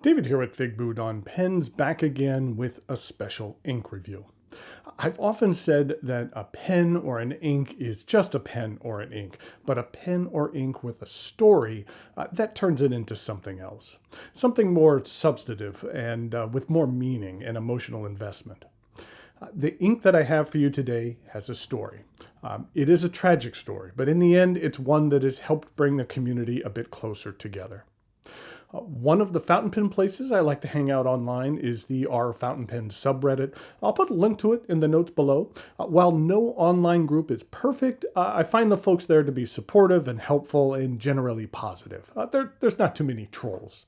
David here at Figboot on Pens, back again with a special ink review. I've often said that a pen or an ink is just a pen or an ink, but a pen or ink with a story, that turns it into something else. Something more substantive and with more meaning and emotional investment. The ink that I have for you today has a story. It is a tragic story, but in the end, it's one that has helped bring the community a bit closer together. One of the fountain pen places I like to hang out online is the R Fountain Pen subreddit. I'll put a link to it in the notes below. While no online group is perfect, I find the folks there to be supportive and helpful and generally positive. There's not too many trolls.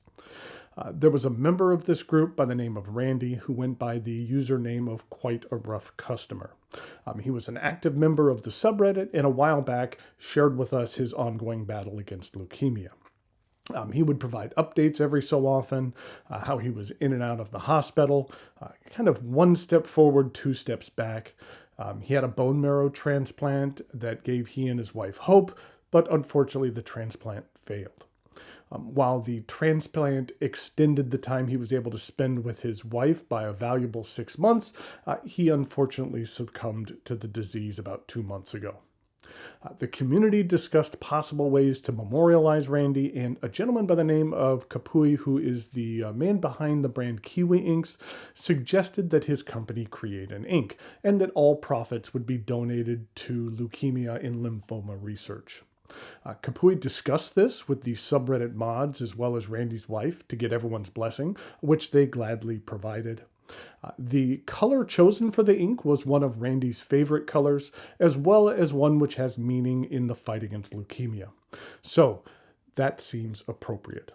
There was a member of this group by the name of Randy who went by the username of Quite a Rough Customer. He was an active member of the subreddit and a while back shared with us his ongoing battle against leukemia. He would provide updates every so often, how he was in and out of the hospital, kind of one step forward, two steps back. He had a bone marrow transplant that gave he and his wife hope, but unfortunately the transplant failed. While the transplant extended the time he was able to spend with his wife by a valuable 6 months, he unfortunately succumbed to the disease about 2 months ago. The community discussed possible ways to memorialize Randy, and a gentleman by the name of Kiwi, who is the man behind the brand Kiwi inks, suggested that his company create an ink and that all profits would be donated to leukemia and lymphoma research. Kiwi discussed this with the subreddit mods as well as Randy's wife to get everyone's blessing, which they gladly provided. The color chosen for the ink was one of Randy's favorite colors, as well as one which has meaning in the fight against leukemia. So that seems appropriate.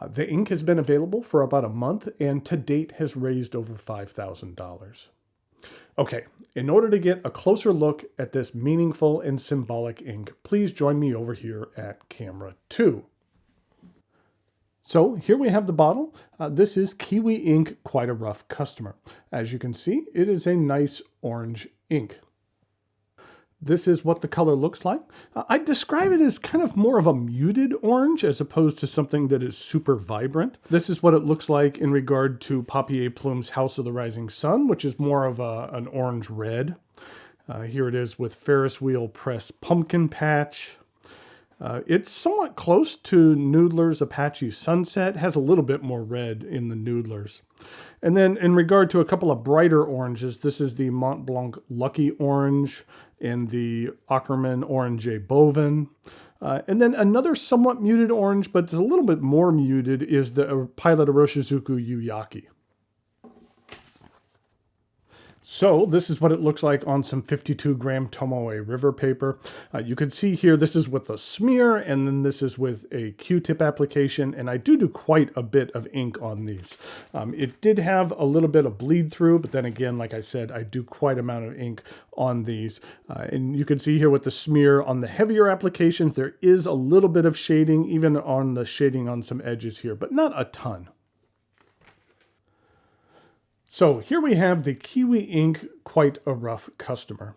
The ink has been available for about a month and to date has raised over $5,000. Okay, in order to get a closer look at this meaningful and symbolic ink, please join me over here at camera 2. So here we have the bottle. This is Kiwi ink, Quite a Rough Customer. As you can see, it is a nice orange ink. This is what the color looks like. I'd describe it as kind of more of a muted orange as opposed to something that is super vibrant. This is what it looks like in regard to Papier Plume's House of the Rising Sun, which is more of an orange red. Here it is with Ferris Wheel Press Pumpkin Patch. It's somewhat close to Noodler's Apache Sunset, has a little bit more red in the Noodlers. And then in regard to a couple of brighter oranges, this is the Mont Blanc Lucky Orange and the Ackerman Orange Bovin. And then another somewhat muted orange, but it's a little bit more muted, is the Pilot Iroshizuku Yuyaki. So this is what it looks like on some 52-gram Tomoe River paper. You can see here, this is with a smear, and then this is with a Q-tip application, and I do quite a bit of ink on these. It did have a little bit of bleed through, but then again, like I said, I do quite amount of ink on these. And you can see here with the smear on the heavier applications, there is a little bit of shading, even on the shading on some edges here, but not a ton. So here we have the Kiwi ink, Quite a Rough Customer.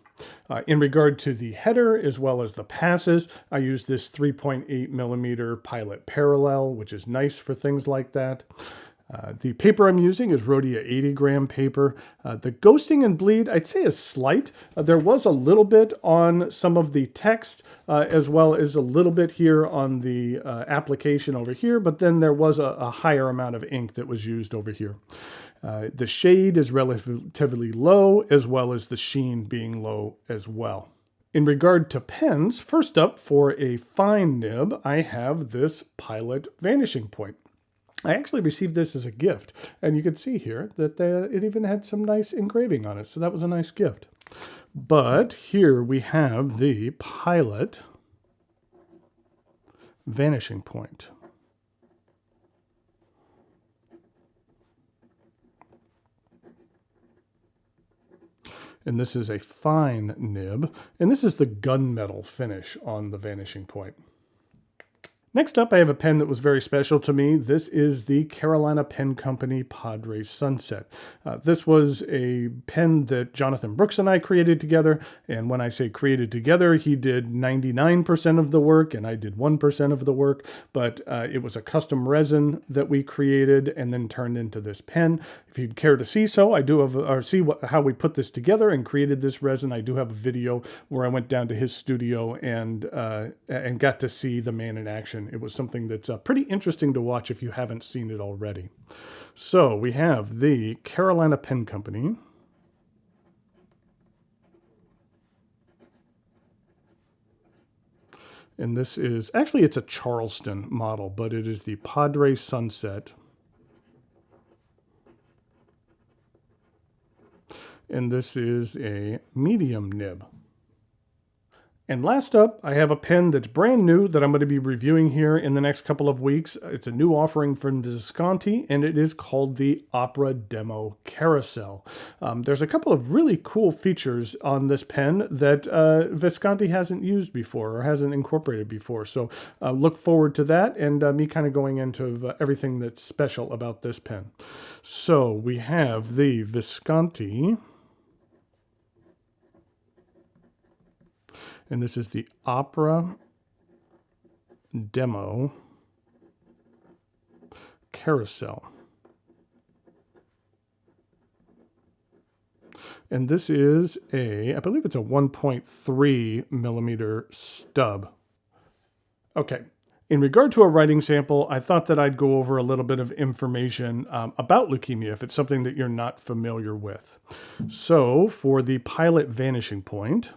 In regard to the header as well as the passes, I use this 3.8 millimeter Pilot Parallel, which is nice for things like that. The paper I'm using is Rhodia 80-gram paper. The ghosting and bleed, I'd say, is slight. There was a little bit on some of the text, as well as a little bit here on the application over here, but then there was a higher amount of ink that was used over here. The shade is relatively low, as well as the sheen being low as well. In regard to pens, first up for a fine nib, I have this Pilot Vanishing Point. I actually received this as a gift, and you can see here that it even had some nice engraving on it, so that was a nice gift. But here we have the Pilot Vanishing Point. And this is a fine nib, and this is the gunmetal finish on the Vanishing Point. Next up, I have a pen that was very special to me. This is the Carolina Pen Company Padre Sunset. This was a pen that Jonathan Brooks and I created together. And when I say created together, he did 99% of the work and I did 1% of the work. But it was a custom resin that we created and then turned into this pen. If you'd care to see so, I do have, or see how we put this together and created this resin. I do have a video where I went down to his studio and got to see the man in action. It was something that's pretty interesting to watch if you haven't seen it already. So we have the Carolina Pen Company. And this is, actually it's a Charleston model, but it is the Padre Sunset. And this is a medium nib. And last up, I have a pen that's brand new that I'm going to be reviewing here in the next couple of weeks. It's a new offering from Visconti, and it is called the Opera Demo Carousel. There's a couple of really cool features on this pen that Visconti hasn't used before or hasn't incorporated before. So look forward to that and me kind of going into everything that's special about this pen. So we have the Visconti. And this is the Opera Demo Carousel. And this is I believe it's a 1.3 millimeter stub. Okay. In regard to a writing sample, I thought that I'd go over a little bit of information about leukemia if it's something that you're not familiar with. So for the pilot vanishing point,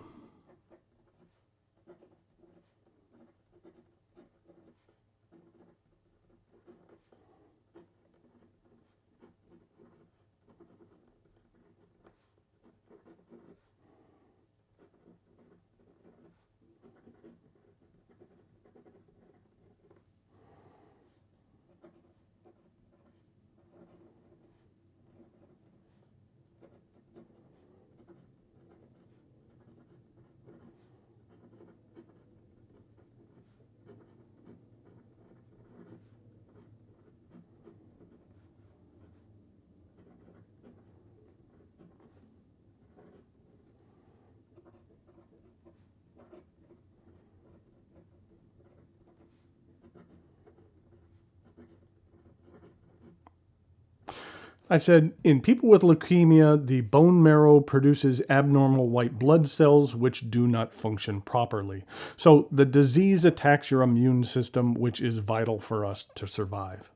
I said, in people with leukemia, the bone marrow produces abnormal white blood cells which do not function properly. So the disease attacks your immune system, which is vital for us to survive.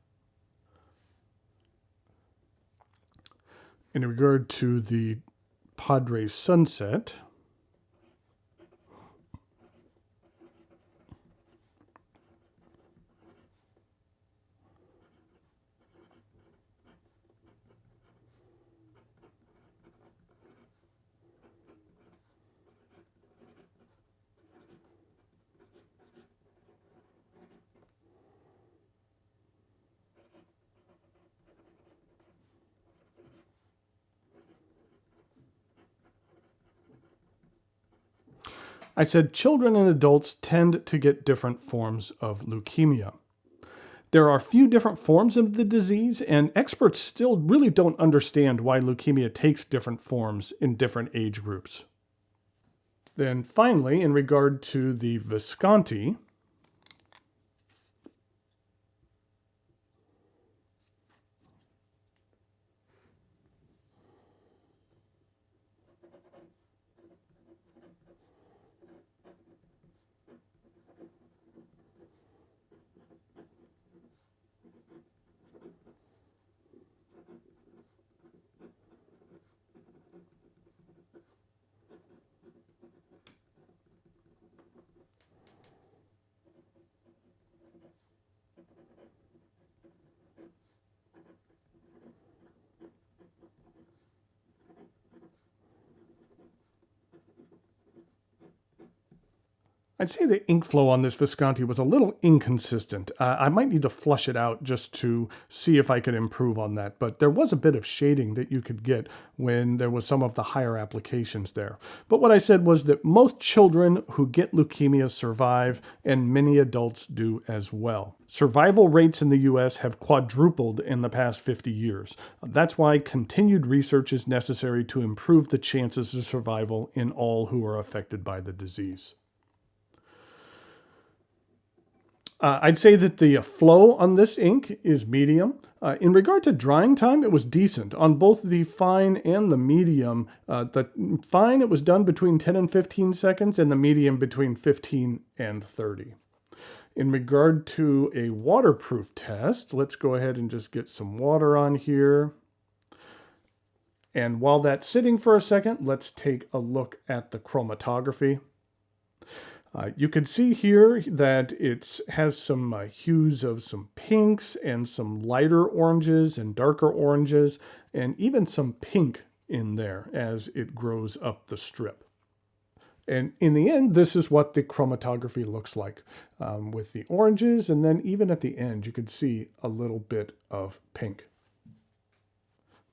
In regard to the Padre Sunset, I said children and adults tend to get different forms of leukemia. There are a few different forms of the disease, and experts still really don't understand why leukemia takes different forms in different age groups. Then finally, in regard to the Visconti, I'd say the ink flow on this Visconti was a little inconsistent. I might need to flush it out just to see if I could improve on that, but there was a bit of shading that you could get when there was some of the higher applications there. But what I said was that most children who get leukemia survive, and many adults do as well. Survival rates in the US have quadrupled in the past 50 years. That's why continued research is necessary to improve the chances of survival in all who are affected by the disease. I'd say that the flow on this ink is medium. In regard to drying time, it was decent. On both the fine and the medium, the fine, it was done between 10 and 15 seconds, and the medium between 15 and 30. In regard to a waterproof test, let's go ahead and just get some water on here. And while that's sitting for a second, let's take a look at the chromatography. You can see here that it has some hues of some pinks and some lighter oranges and darker oranges, and even some pink in there as it grows up the strip. And in the end, this is what the chromatography looks like with the oranges, and then even at the end, you can see a little bit of pink.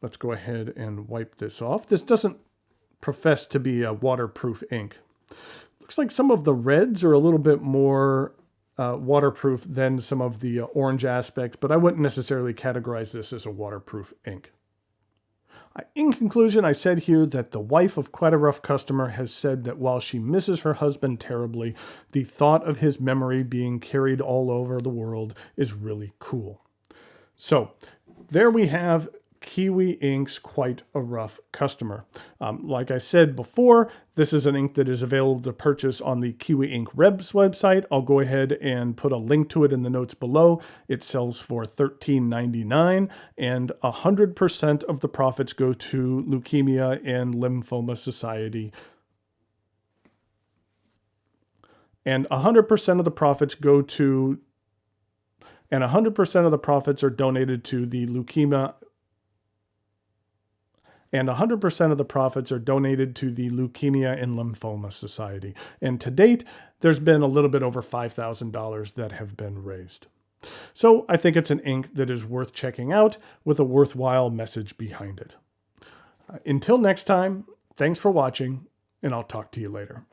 Let's go ahead and wipe this off. This doesn't profess to be a waterproof ink. Looks like some of the reds are a little bit more waterproof than some of the orange aspects, but I wouldn't necessarily categorize this as a waterproof ink. In conclusion, I said here that the wife of quite a rough customer has said that while she misses her husband terribly, the thought of his memory being carried all over the world is really cool. So there we have Kiwi Ink's Quite a Rough Customer. Like I said before, this is an ink that is available to purchase on the Kiwi Ink Rebs website. I'll go ahead and put a link to it in the notes below. It sells for $13.99, and 100% of the profits go to Leukemia and Lymphoma Society. And 100% of the profits go to, and 100% of the profits are donated to the Leukemia, and 100% of the profits are donated to the Leukemia and Lymphoma Society. And to date, there's been a little bit over $5,000 that have been raised. So I think it's an ink that is worth checking out with a worthwhile message behind it. Until next time, thanks for watching, and I'll talk to you later.